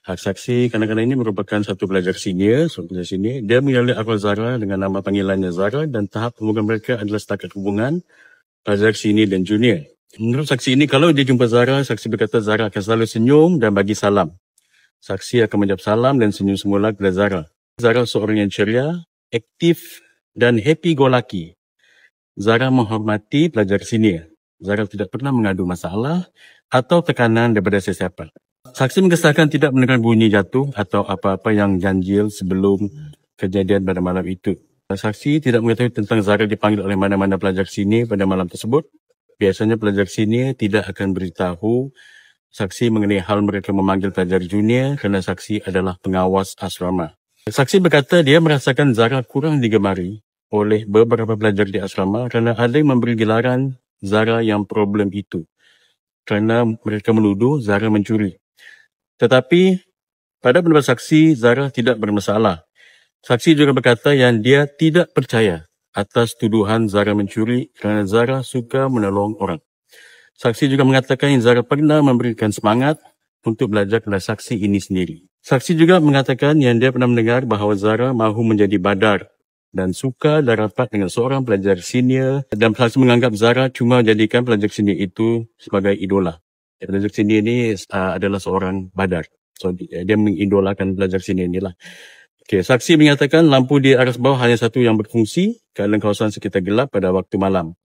Saksi kanak-kanak ini merupakan satu pelajar senior. Dia mengenali arwah Zara dengan nama panggilannya Zara dan tahap hubungan mereka adalah setakat hubungan pelajar senior dan junior. Menurut saksi ini, kalau dia jumpa Zara, saksi berkata Zara akan selalu senyum dan bagi salam. Saksi akan menjawab salam dan senyum semula kepada Zara. Zara seorang yang ceria, aktif dan happy-go-lucky. Zara menghormati pelajar senior. Zara tidak pernah mengadu masalah atau tekanan daripada sesiapa. Saksi mengesahkan tidak mendengar bunyi jatuh atau apa-apa yang ganjil sebelum kejadian pada malam itu. Saksi tidak mengetahui tentang Zara dipanggil oleh mana-mana pelajar senior pada malam tersebut. Biasanya pelajar senior tidak akan beritahu saksi mengenai hal mereka memanggil pelajar junior kerana saksi adalah pengawas asrama. Saksi berkata dia merasakan Zara kurang digemari oleh beberapa pelajar di asrama kerana ada yang memberi gelaran Zara yang problem itu. Kerana mereka menuduh Zara mencuri. Tetapi pada pendapat saksi, Zara tidak bermasalah. Saksi juga berkata yang dia tidak percaya atas tuduhan Zara mencuri kerana Zara suka menolong orang. Saksi juga mengatakan yang Zara pernah memberikan semangat untuk belajar kepada saksi ini sendiri. Saksi juga mengatakan yang dia pernah mendengar bahawa Zara mahu menjadi badar dan suka dan rapat dengan seorang pelajar senior dan saksi menganggap Zara cuma jadikan pelajar senior itu sebagai idola. Pelajar senior ini adalah seorang badar. So dia mengidolakan pelajar senior inilah. Okay, saksi menyatakan lampu di aras bawah hanya satu yang berfungsi kerana kawasan sekitar gelap pada waktu malam.